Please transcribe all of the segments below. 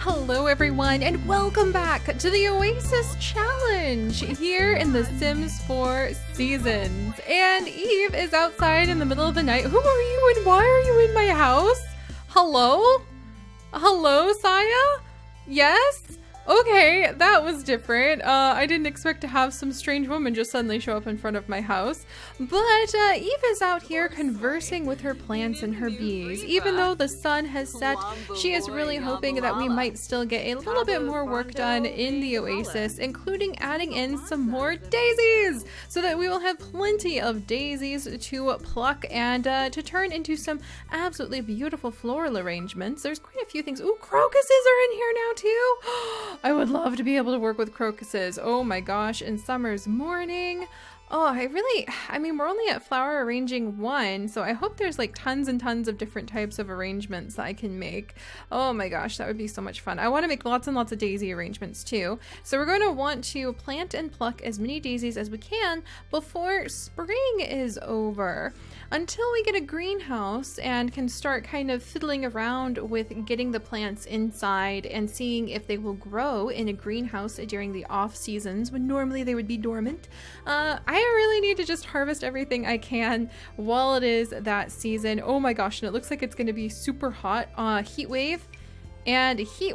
Hello everyone and welcome back to the Oasis challenge here in the Sims 4 seasons. And Eve is outside in the middle of the night. Who are you and why are you in my house? Hello? Hello, Saya? Yes? Okay, that was different. I didn't expect to have some strange woman just suddenly show up in front of my house. But Eve is out here conversing with her plants and her bees. Even though the sun has set, she is really hoping that we might still get a little bit more work done in the Oasis, including adding in some more daisies, so that we will have plenty of daisies to pluck and to turn into some absolutely beautiful floral arrangements. There's quite a few things. Ooh, crocuses are in here now too. I would love to be able to work with crocuses. Oh my gosh, in summer's morning. Oh, I mean, we're only at flower arranging 1, so I hope there's like tons and tons of different types of arrangements that I can make. Oh my gosh, that would be so much fun. I want to make lots and lots of daisy arrangements too. So we're going to want to plant and pluck as many daisies as we can before spring is over. Until we get a greenhouse and can start kind of fiddling around with getting the plants inside and seeing if they will grow in a greenhouse during the off seasons when normally they would be dormant. I really need to just harvest everything I can while it is that season. Oh my gosh, and it looks like it's going to be super hot. Heat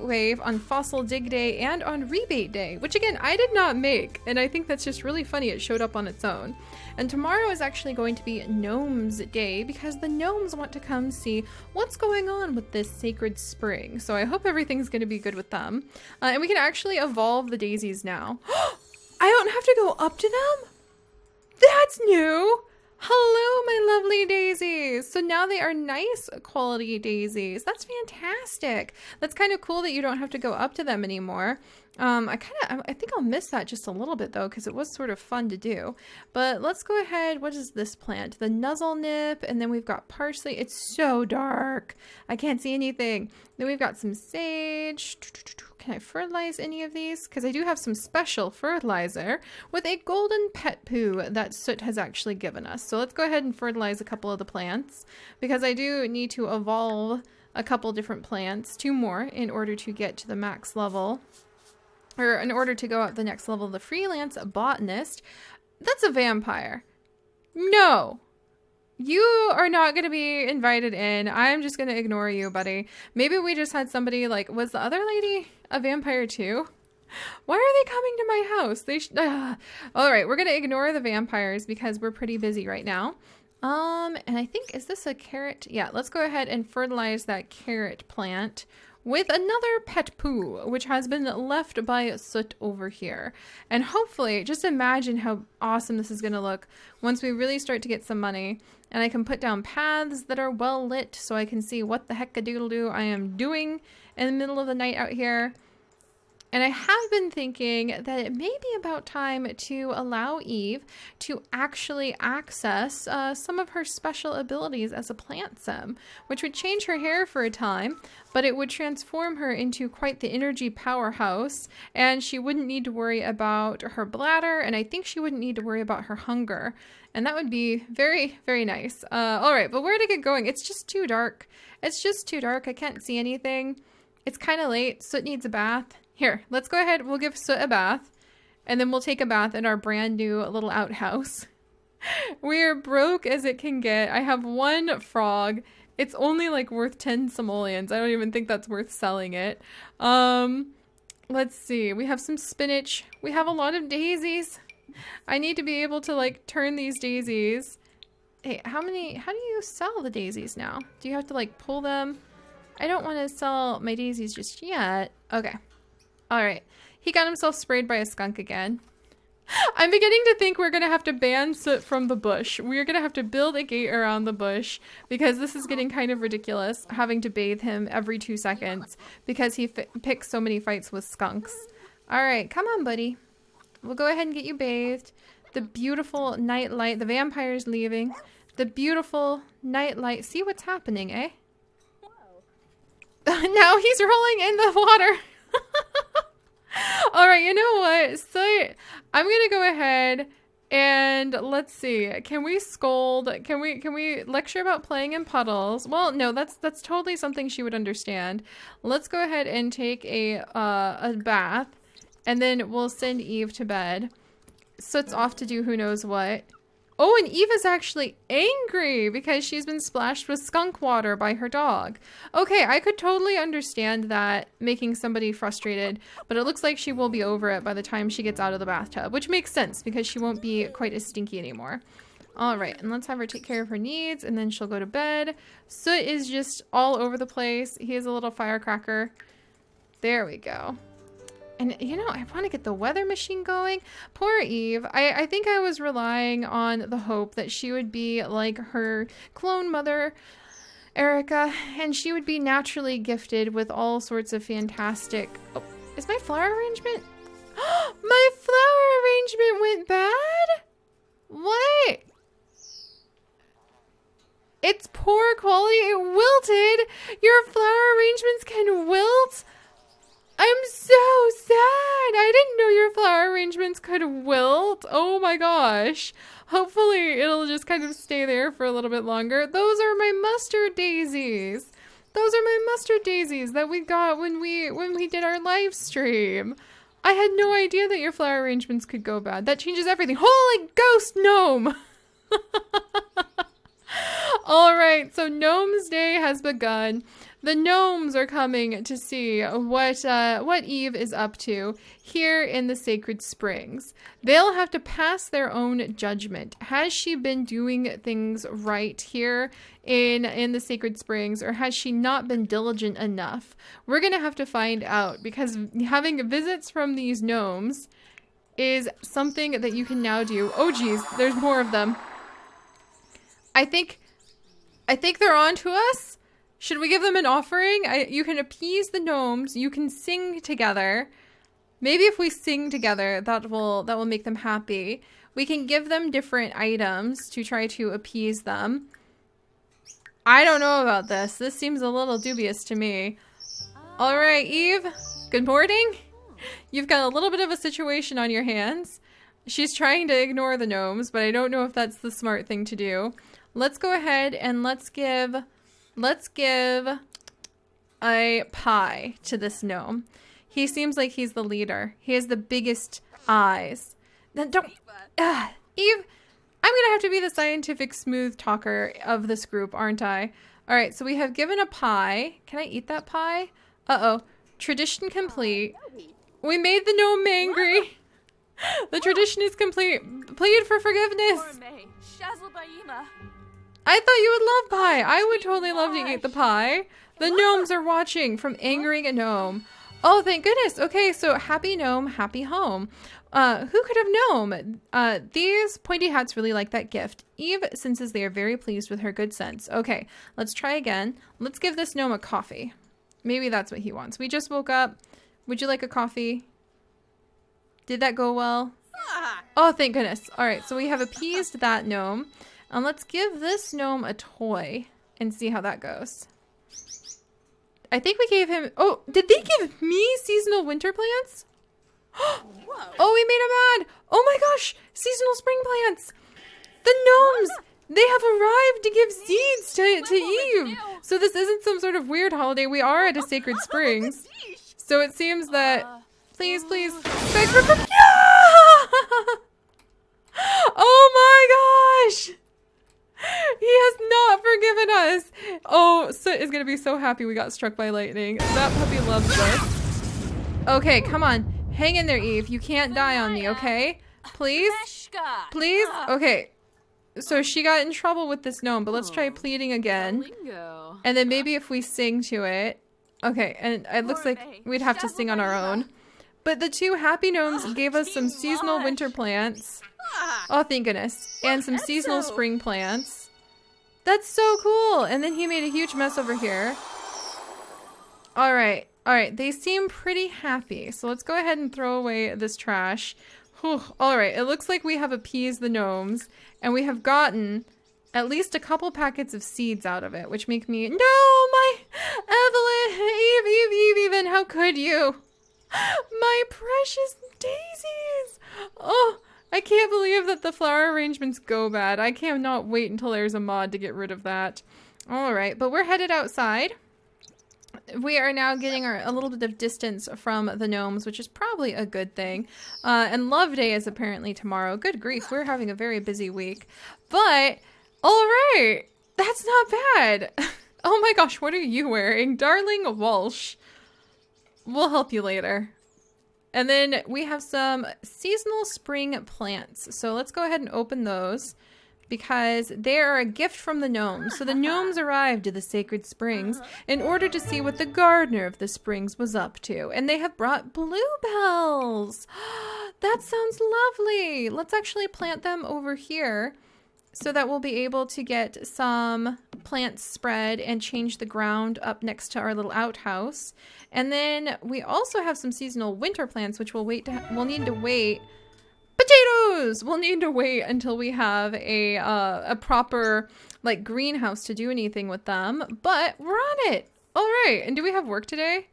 wave on fossil dig day and on rebate day, which again I did not make, and I think that's just really funny it showed up on its own. And tomorrow is actually going to be Gnomes day because the gnomes want to come see what's going on with this sacred spring, so I hope everything's going to be good with them. And we can actually evolve the daisies now. I don't have to go up to them? That's new! Hello, my lovely daisies. So now they are nice quality daisies. That's fantastic. That's kind of cool that you don't have to go up to them anymore. I think I'll miss that just a little bit though, because it was sort of fun to do. But let's go ahead. What is this plant? The nuzzle nip, and then we've got parsley. It's so dark. I can't see anything. Then we've got some sage. Can I fertilize any of these? Because I do have some special fertilizer with a golden pet poo that Soot has actually given us. So let's go ahead and fertilize a couple of the plants because I do need to evolve a couple different plants, 2 more, in order to get to the max level, or in order to go up the next level. The freelance botanist. That's a vampire. No. You are not going to be invited in. I'm just going to ignore you, buddy. Maybe we just had somebody like, was the other lady a vampire too? Why are they coming to my house? All right, we're going to ignore the vampires because we're pretty busy right now. And I think, is this a carrot? Yeah, let's go ahead and fertilize that carrot plant with another pet poo, which has been left by Soot over here. And hopefully, just imagine how awesome this is going to look once we really start to get some money. And I can put down paths that are well lit so I can see what the heck-a-doodle-doo I am doing in the middle of the night out here. And I have been thinking that it may be about time to allow Eve to actually access some of her special abilities as a plant sim, which would change her hair for a time, but it would transform her into quite the energy powerhouse, and she wouldn't need to worry about her bladder, and I think she wouldn't need to worry about her hunger. And that would be very, very nice. All right, but where to get going? It's just too dark. It's just too dark. I can't see anything. It's kind of late. Soot needs a bath. Here, let's go ahead. We'll give Soot a bath, and then we'll take a bath in our brand new little outhouse. We're broke as it can get. I have 1 frog. It's only like worth 10 simoleons. I don't even think that's worth selling it. Let's see. We have some spinach. We have a lot of daisies. I need to be able to like turn these daisies. Hey, how do you sell the daisies now? Do you have to like pull them? I don't want to sell my daisies just yet. Okay. All right. He got himself sprayed by a skunk again. I'm beginning to think we're going to have to ban Soot from the bush. We're going to have to build a gate around the bush because this is getting kind of ridiculous, having to bathe him every 2 seconds because he picks so many fights with skunks. All right. Come on, buddy. We'll go ahead and get you bathed. The beautiful night light. The vampire's leaving. The beautiful night light. See what's happening, eh? Now he's rolling in the water. All right, you know what? So I'm going to go ahead And let's see, can we scold? Can we lecture about playing in puddles? Well, no, that's totally something she would understand. Let's go ahead and take a bath, and then we'll send Eve to bed. So it's off to do who knows what. Oh, and Eve is actually angry because she's been splashed with skunk water by her dog. Okay, I could totally understand that making somebody frustrated, but it looks like she will be over it by the time she gets out of the bathtub, which makes sense because she won't be quite as stinky anymore. All right, and let's have her take care of her needs, and then she'll go to bed. Soot is just all over the place. He is a little firecracker. There we go. And, you know, I want to get the weather machine going. Poor Eve. I think I was relying on the hope that she would be like her clone mother, Erica, and she would be naturally gifted with all sorts of fantastic... Oh, is my flower arrangement? My flower arrangement went bad? What? It's poor quality. It wilted. Your flower arrangements can wilt? I'm so sad. I didn't know your flower arrangements could wilt. Oh my gosh. Hopefully it'll just kind of stay there for a little bit longer. Those are my mustard daisies. Those are my mustard daisies that we got when we did our live stream. I had no idea that your flower arrangements could go bad. That changes everything. Holy ghost gnome. All right, so Gnomes Day has begun. The gnomes are coming to see what Eve is up to here in the Sacred Springs. They'll have to pass their own judgment. Has she been doing things right here in the Sacred Springs, or has she not been diligent enough? We're gonna have to find out, because having visits from these gnomes is something that you can now do. Oh geez, there's more of them. I think they're on to us. Should we give them an offering? You can appease the gnomes. You can sing together. Maybe if we sing together, that will make them happy. We can give them different items to try to appease them. I don't know about this. This seems a little dubious to me. All right, Eve. Good morning. You've got a little bit of a situation on your hands. She's trying to ignore the gnomes, but I don't know if that's the smart thing to do. Let's go ahead and let's give a pie to this gnome. He seems like he's the leader. He has the biggest eyes. Then don't... Eve, I'm gonna have to be the scientific smooth talker of this group, aren't I? Alright, so we have given a pie. Can I eat that pie? Uh-oh. Tradition complete. We made the gnome angry. The tradition is complete. Plead for forgiveness. I thought you would love pie. I would totally love to eat the pie. The gnomes are watching from angering a gnome. Oh, thank goodness. Okay, so happy gnome, happy home. Who could have known? These pointy hats really like that gift. Eve senses they are very pleased with her good sense. Okay, let's try again. Let's give this gnome a coffee. Maybe that's what he wants. We just woke up. Would you like a coffee? Did that go well? Oh, thank goodness. All right, so we have appeased that gnome. And let's give this gnome a toy and see how that goes. I think we gave him... Oh, did they give me seasonal winter plants? Oh, we made him mad. Oh my gosh, seasonal spring plants. The gnomes, they have arrived to give seeds to Eve. So this isn't some sort of weird holiday. We are at a Sacred Springs. So it seems that... Please, please. Beg for... Oh my gosh. He has not forgiven us. Oh, Soot is gonna be so happy we got struck by lightning. That puppy loves this. Okay, come on. Hang in there, Eve. You can't die on me, okay? Please? Please? Okay. So she got in trouble with this gnome, but let's try pleading again. And then maybe if we sing to it. Okay, and it looks like we'd have to sing on our own. But the two happy gnomes gave us some seasonal winter plants. Oh, thank goodness. And some seasonal spring plants. That's so cool. And then he made a huge mess over here. All right. All right. They seem pretty happy. So let's go ahead and throw away this trash. Whew. All right. It looks like we have appeased the gnomes. And we have gotten at least a couple packets of seeds out of it. Which make me... No, my Evelyn. Eve, how could you? My precious daisies. Oh, I can't believe that the flower arrangements go bad. I cannot wait until there's a mod to get rid of that. All right, but we're headed outside. We are now getting a little bit of distance from the gnomes, which is probably a good thing. And Love Day is apparently tomorrow. Good grief, we're having a very busy week. But, all right, that's not bad. Oh my gosh, what are you wearing? Darling Walsh. We'll help you later. And then we have some seasonal spring plants. So let's go ahead and open those because they are a gift from the gnomes. So the gnomes arrived to the sacred springs in order to see what the gardener of the springs was up to. And they have brought bluebells. That sounds lovely. Let's actually plant them over here so that we'll be able to get some plants spread and change the ground up next to our little outhouse. And then we also have some seasonal winter plants, which we'll need to wait. Potatoes! We'll need to wait until we have a proper like greenhouse to do anything with them. But we're on it. All right. And do we have work today?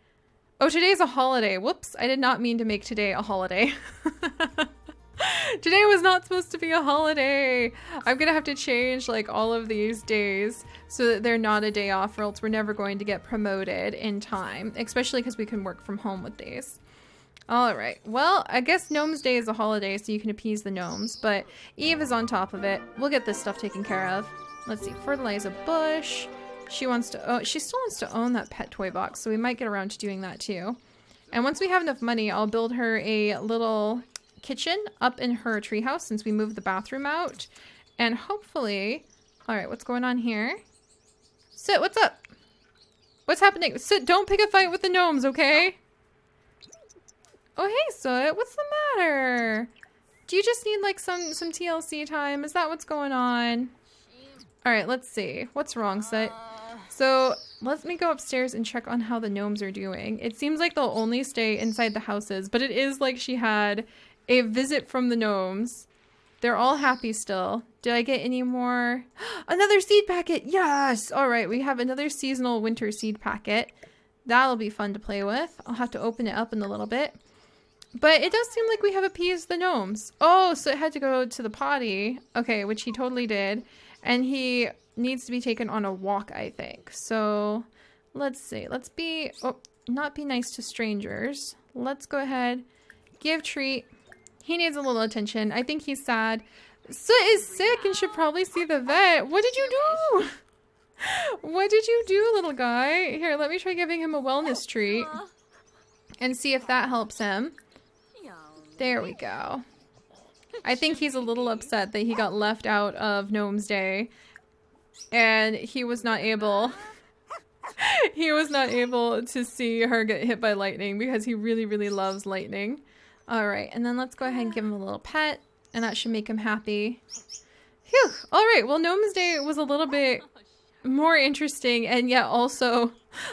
Oh, today's a holiday. Whoops. I did not mean to make today a holiday. Today was not supposed to be a holiday. I'm gonna have to change like all of these days so that they're not a day off, or else we're never going to get promoted in time, especially because we can work from home with days. All right, well, I guess Gnomes Day is a holiday, so you can appease the gnomes, but Eve is on top of it. We'll get this stuff taken care of. Let's see, fertilize a bush. She still wants to own that pet toy box, so we might get around to doing that too. And once we have enough money, I'll build her a little kitchen up in her treehouse since we moved the bathroom out. And hopefully... Alright, what's going on here? Sit, what's up? What's happening? Sit, don't pick a fight with the gnomes, okay? Oh, hey, Soot, what's the matter? Do you just need, like, some TLC time? Is that what's going on? Alright, let's see. What's wrong, Soot? So, let me go upstairs and check on how the gnomes are doing. It seems like they'll only stay inside the houses, but it is like she had a visit from the gnomes. They're all happy still. Did I get any more? Another seed packet! Yes! Alright, we have another seasonal winter seed packet. That'll be fun to play with. I'll have to open it up in a little bit. But it does seem like we have appeased the gnomes. Oh, so it had to go to the potty. Okay, which he totally did. And he needs to be taken on a walk, I think. So, let's see. Let's be... Oh, not be nice to strangers. Let's go ahead. Give treat. He needs a little attention. I think he's sad. Soot is sick and should probably see the vet. What did you do? What did you do, little guy? Here, let me try giving him a wellness treat and see if that helps him. There we go. I think he's a little upset that he got left out of Gnomes Day and he was not able to see her get hit by lightning because he really, really loves lightning. All right, and then let's go ahead and give him a little pet, and that should make him happy. Phew! All right, well, Gnomes Day was a little bit more interesting and yet also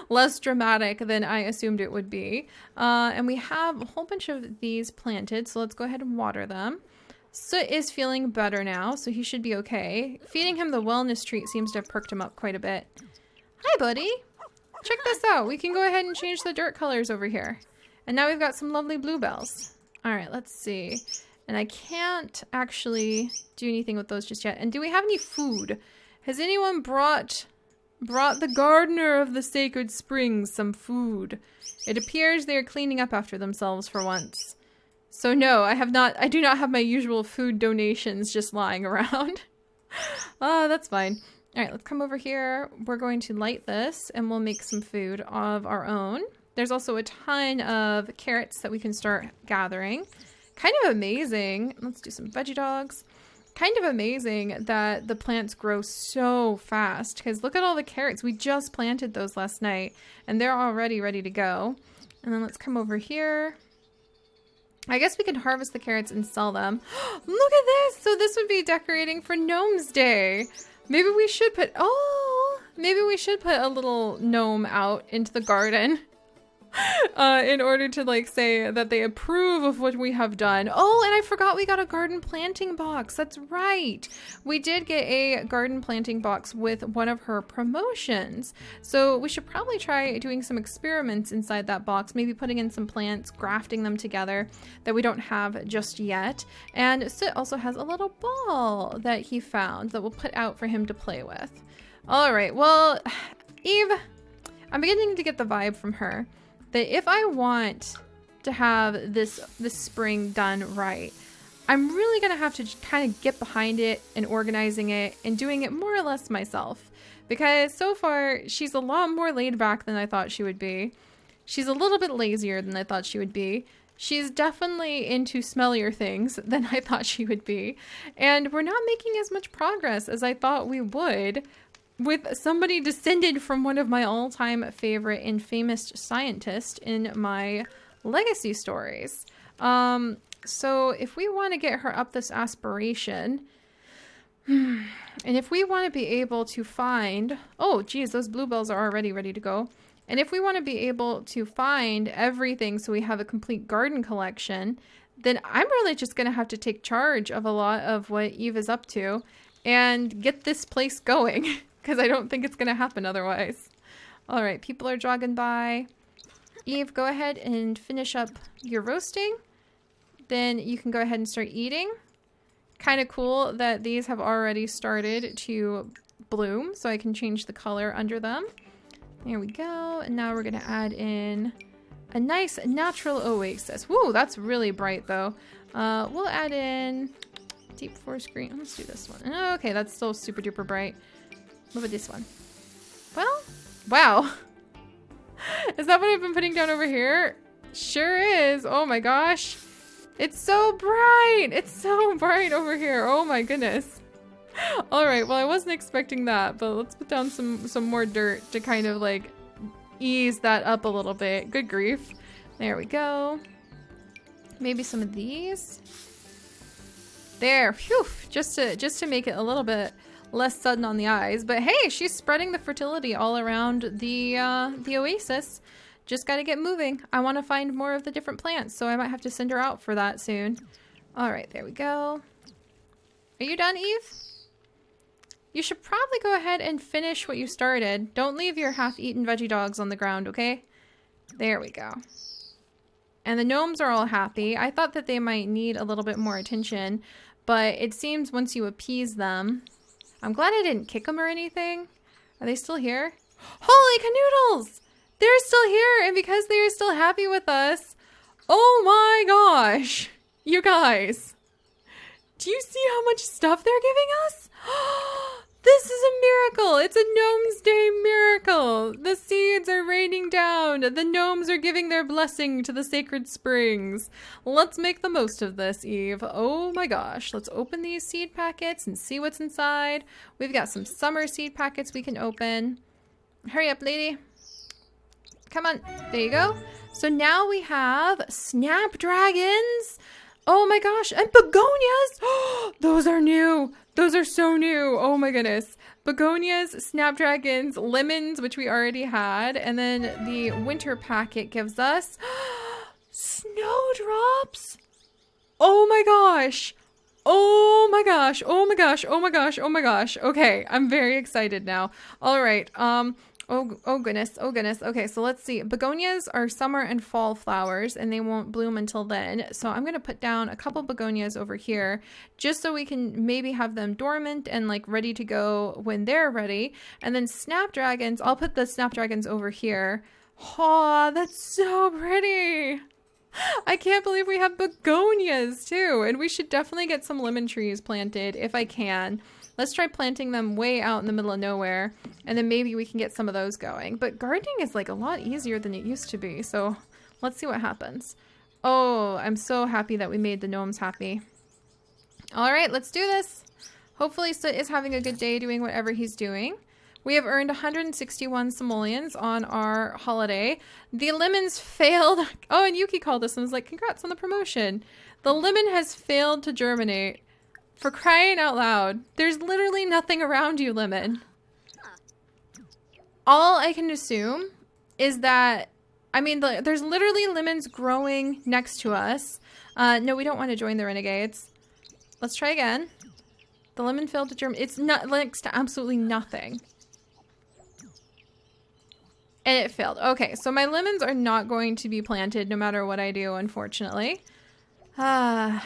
less dramatic than I assumed it would be. And we have a whole bunch of these planted, so let's go ahead and water them. Soot is feeling better now, so he should be okay. Feeding him the wellness treat seems to have perked him up quite a bit. Hi, buddy! Check this out. We can go ahead and change the dirt colors over here. And now we've got some lovely bluebells. Alright, let's see. And I can't actually do anything with those just yet. And do we have any food? Has anyone brought the gardener of the sacred springs some food? It appears they are cleaning up after themselves for once. So no, I do not have my usual food donations just lying around. Oh, that's fine. Alright, let's come over here. We're going to light this and we'll make some food of our own. There's also a ton of carrots that we can start gathering. Kind of amazing. Let's do some veggie dogs. Kind of amazing that the plants grow so fast because look at all the carrots. We just planted those last night and they're already ready to go. And then let's come over here. I guess we can harvest the carrots and sell them. Look at this! So this would be decorating for Gnomes Day. Maybe we should put a little gnome out into the garden. in order to like say that they approve of what we have done. Oh, and I forgot we got a garden planting box. That's right. We did get a garden planting box with one of her promotions. So we should probably try doing some experiments inside that box, maybe putting in some plants, grafting them together that we don't have just yet. And Sit also has a little ball that he found that we'll put out for him to play with. All right, well, Eve, I'm beginning to get the vibe from her that if I want to have this spring done right, I'm really gonna have to kind of get behind it and organizing it and doing it more or less myself. Because so far, she's a lot more laid back than I thought she would be. She's a little bit lazier than I thought she would be. She's definitely into smellier things than I thought she would be. And we're not making as much progress as I thought we would with somebody descended from one of my all-time favorite and famous scientists in my legacy stories. So if we want to get her up this aspiration, and if we want to be able to find, oh geez, those bluebells are already ready to go. And if we want to be able to find everything so we have a complete garden collection, then I'm really just going to have to take charge of a lot of what Eve is up to and get this place going. Because I don't think it's going to happen otherwise. All right, people are jogging by. Eve, go ahead and finish up your roasting. Then you can go ahead and start eating. Kind of cool that these have already started to bloom, so I can change the color under them. There we go. And now we're going to add in a nice natural oasis. Woo, that's really bright though. We'll add in deep forest green. Let's do this one. Okay, that's still super duper bright. What about this one? Well, wow. Is that what I've been putting down over here? Sure is. Oh my gosh. It's so bright. It's so bright over here. Oh my goodness. All right. Well, I wasn't expecting that, but let's put down some more dirt to kind of like ease that up a little bit. Good grief. There we go. Maybe some of these. There. Phew. Just to make it a little bit less sudden on the eyes, but hey, she's spreading the fertility all around the oasis. Just got to get moving. I want to find more of the different plants, so I might have to send her out for that soon. All right, there we go. Are you done, Eve? You should probably go ahead and finish what you started. Don't leave your half-eaten veggie dogs on the ground, okay? There we go. And the gnomes are all happy. I thought that they might need a little bit more attention, but it seems once you appease them, I'm glad I didn't kick them or anything. Are they still here? Holy canoodles! They're still here, and because they are still happy with us, oh my gosh! You guys, do you see how much stuff they're giving us? This is a miracle! It's a Gnomes Day miracle! The seeds are raining down. The gnomes are giving their blessing to the sacred springs. Let's make the most of this, Eve. Oh my gosh. Let's open these seed packets and see what's inside. We've got some summer seed packets we can open. Hurry up, lady. Come on. There you go. So now we have snapdragons. Oh my gosh. And begonias. Those are new. Those are so new. Oh my goodness. Begonias, snapdragons, lemons, which we already had. And then the winter packet gives us snowdrops. Oh my gosh. Oh my gosh. Oh my gosh. Oh my gosh. Oh my gosh. Okay. I'm very excited now. All right. Oh goodness. Oh goodness. Okay, so let's see. Begonias are summer and fall flowers, and they won't bloom until then. So I'm going to put down a couple begonias over here just so we can maybe have them dormant and like ready to go when they're ready. And then snapdragons, I'll put the snapdragons over here. Oh, that's so pretty. I can't believe we have begonias too. And we should definitely get some lemon trees planted if I can. Let's try planting them way out in the middle of nowhere, and then maybe we can get some of those going. But gardening is like a lot easier than it used to be, so let's see what happens. Oh, I'm so happy that we made the gnomes happy. All right, let's do this. Hopefully Soot is having a good day doing whatever he's doing. We have earned 161 simoleons on our holiday. The lemons failed. Oh, and Yuki called us and was like, congrats on the promotion. The lemon has failed to germinate. For crying out loud. There's literally nothing around you, lemon. All I can assume is that I mean, there's literally lemons growing next to us. No, we don't want to join the renegades. Let's try again. The lemon filled germ. It's not next to absolutely nothing. And it failed. Okay, so my lemons are not going to be planted no matter what I do, unfortunately. And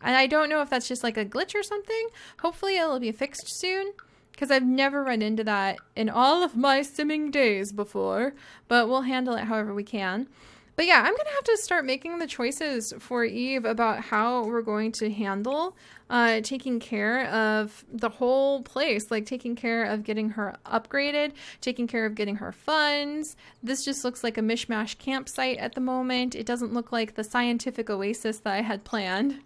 I don't know if that's just like a glitch or something. Hopefully it'll be fixed soon, because I've never run into that in all of my simming days before. But we'll handle it however we can. But yeah, I'm going to have to start making the choices for Eve about how we're going to handle taking care of the whole place. Like taking care of getting her upgraded, taking care of getting her funds. This just looks like a mishmash campsite at the moment. It doesn't look like the scientific oasis that I had planned.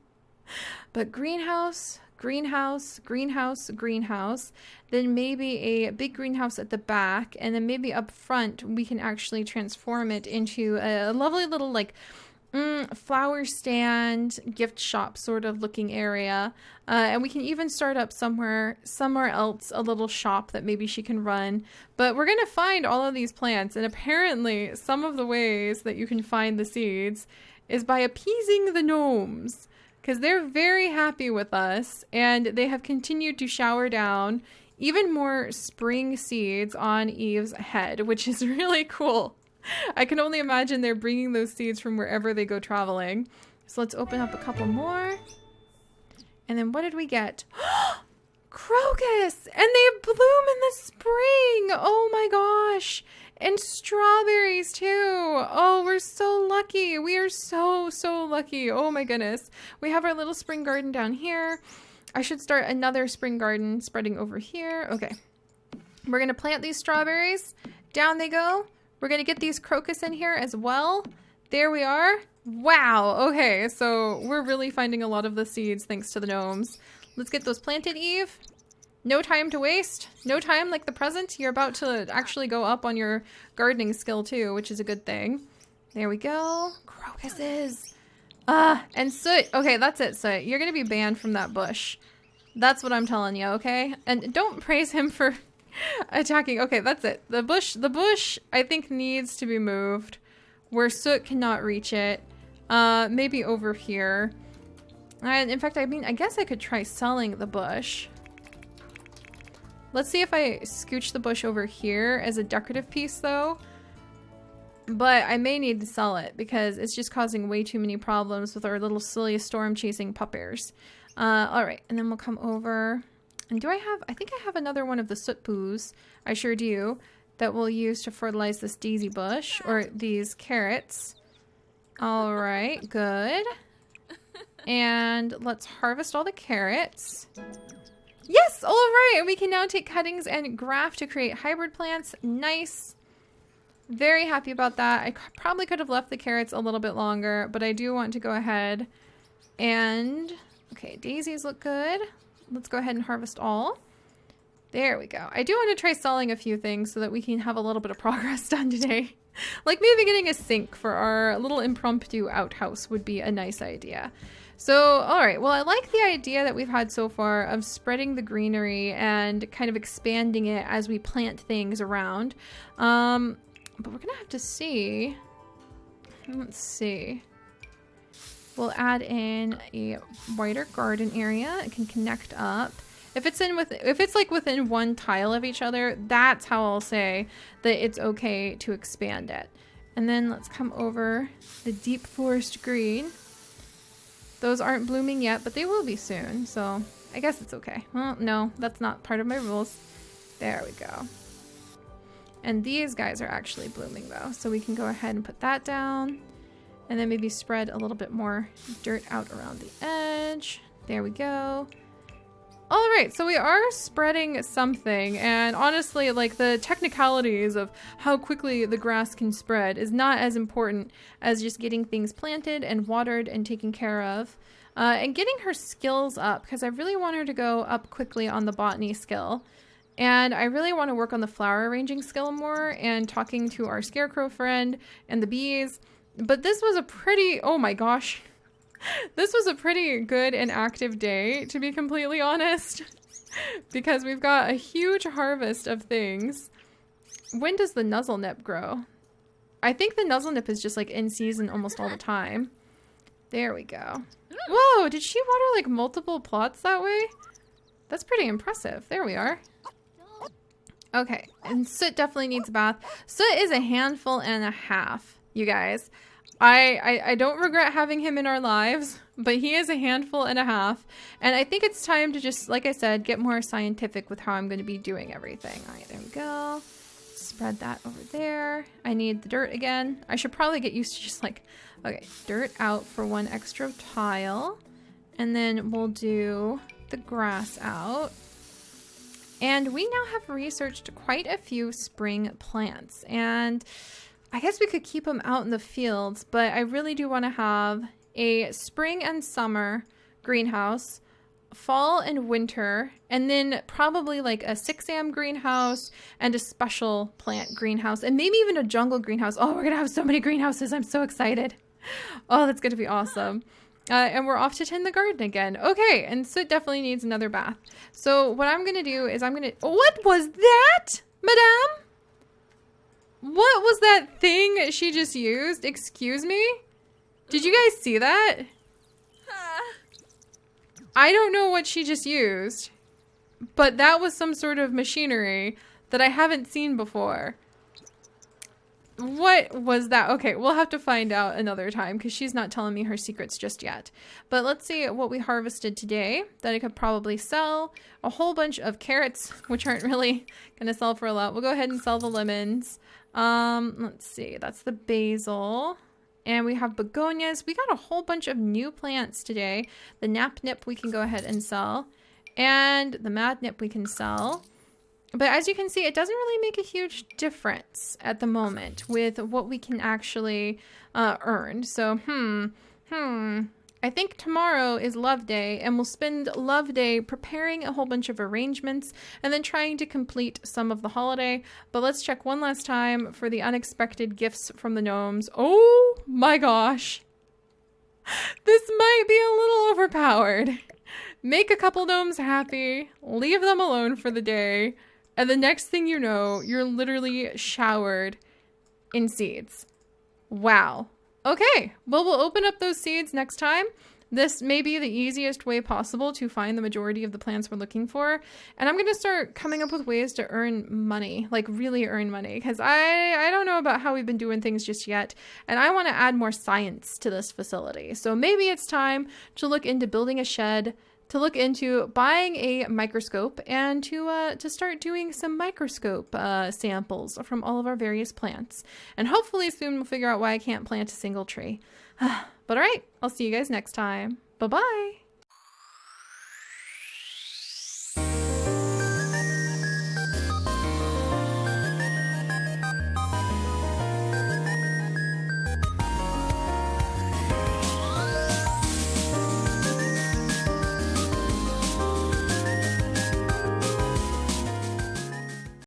But greenhouse, greenhouse, greenhouse, greenhouse, then maybe a big greenhouse at the back, and then maybe up front we can actually transform it into a lovely little like flower stand, gift shop sort of looking area. And we can even start up somewhere else a little shop that maybe she can run. But we're going to find all of these plants, and apparently some of the ways that you can find the seeds is by appeasing the gnomes. Because they're very happy with us, and they have continued to shower down even more spring seeds on Eve's head, which is really cool. I can only imagine they're bringing those seeds from wherever they go traveling. So let's open up a couple more. And then what did we get? Crocus! And they bloom in the spring! Oh my gosh! And strawberries too. Oh, we're so lucky. We are so lucky. Oh my goodness. We have our little spring garden down here. I should start another spring garden spreading over here. Okay. We're going to plant these strawberries. Down they go. We're going to get these crocus in here as well. There we are. Wow. Okay. So we're really finding a lot of the seeds thanks to the gnomes. Let's get those planted, Eve. No time to waste. No time like the present. You're about to actually go up on your gardening skill too, which is a good thing. There we go. Crocuses. And soot. Okay, that's it, soot. You're going to be banned from that bush. That's what I'm telling you, okay? And don't praise him for attacking. Okay, that's it. The bush, I think, needs to be moved where soot cannot reach it. Maybe over here. And in fact, I mean, I guess I could try selling the bush. Let's see if I scooch the bush over here as a decorative piece, though. But I may need to sell it because it's just causing way too many problems with our little silly storm-chasing puppers. Alright, and then we'll come over. And do I have... I think I have another one of the soot poos. I sure do. That we'll use to fertilize this daisy bush. Or these carrots. Alright, good. And let's harvest all the carrots. Yes, all right, and we can now take cuttings and graft to create hybrid plants. Nice. Very happy about that. I probably could have left the carrots a little bit longer, but I do want to go ahead and... Okay, daisies look good. Let's go ahead and harvest all. There we go. I do want to try selling a few things so that we can have a little bit of progress done today. Like maybe getting a sink for our little impromptu outhouse would be a nice idea. So, alright, well I like the idea that we've had so far of spreading the greenery and kind of expanding it as we plant things around. But we're gonna have to see. Let's see. We'll add in a wider garden area. It can connect up. If it's like within one tile of each other, that's how I'll say that it's okay to expand it. And then let's come over the deep forest green. Those aren't blooming yet, but they will be soon, so I guess it's okay. Well, no, that's not part of my rules. There we go. And these guys are actually blooming though, so we can go ahead and put that down. And then maybe spread a little bit more dirt out around the edge. There we go. All right, so we are spreading something, and honestly, like the technicalities of how quickly the grass can spread is not as important as just getting things planted and watered and taken care of. And getting her skills up, because I really want her to go up quickly on the botany skill. And I really want to work on the flower arranging skill more and talking to our scarecrow friend and the bees. But this was a pretty, oh my gosh. This was a pretty good and active day, to be completely honest, because we've got a huge harvest of things. When does the nuzzle nip grow? I think the nuzzle nip is just like in season almost all the time. There we go. Whoa, did she water like multiple plots that way? That's pretty impressive. There we are. Okay, and Soot definitely needs a bath. Soot is a handful and a half, you guys. I don't regret having him in our lives, but he is a handful and a half. And I think it's time to just, like I said, get more scientific with how I'm going to be doing everything. All right, there we go. Spread that over there. I need the dirt again. I should probably get used to just like, okay, dirt out for one extra tile. And then we'll do the grass out. And we now have researched quite a few spring plants. And I guess we could keep them out in the fields, but I really do want to have a spring and summer greenhouse, fall and winter, and then probably like a 6am greenhouse and a special plant greenhouse, and maybe even a jungle greenhouse. Oh, we're going to have so many greenhouses. I'm so excited. Oh, that's going to be awesome. And we're off to tend the garden again. Okay, and Soot definitely needs another bath. So what I'm going to do is I'm going to... What was that, madame? What was that thing she just used? Excuse me? Did you guys see that? I don't know what she just used, but that was some sort of machinery that I haven't seen before. What was that? Okay, we'll have to find out another time because she's not telling me her secrets just yet. But let's see what we harvested today that I could probably sell. A whole bunch of carrots, which aren't really going to sell for a lot. We'll go ahead and sell the lemons. Let's see. That's the basil. And we have begonias. We got a whole bunch of new plants today. The nap nip we can go ahead and sell. And the mad nip we can sell. But as you can see, it doesn't really make a huge difference at the moment with what we can actually earn. So, I think tomorrow is Love Day, and we'll spend Love Day preparing a whole bunch of arrangements and then trying to complete some of the holiday. But let's check one last time for the unexpected gifts from the gnomes. Oh my gosh. This might be a little overpowered. Make a couple gnomes happy, leave them alone for the day, and the next thing you know, you're literally showered in seeds. Wow. Okay, well, we'll open up those seeds next time. This may be the easiest way possible to find the majority of the plants we're looking for. And I'm going to start coming up with ways to earn money, like really earn money, because I don't know about how we've been doing things just yet. And I want to add more science to this facility. So maybe it's time to look into building a shed, to look into buying a microscope, and to start doing some microscope samples from all of our various plants. And hopefully soon we'll figure out why I can't plant a single tree. But all right, I'll see you guys next time. Bye-bye.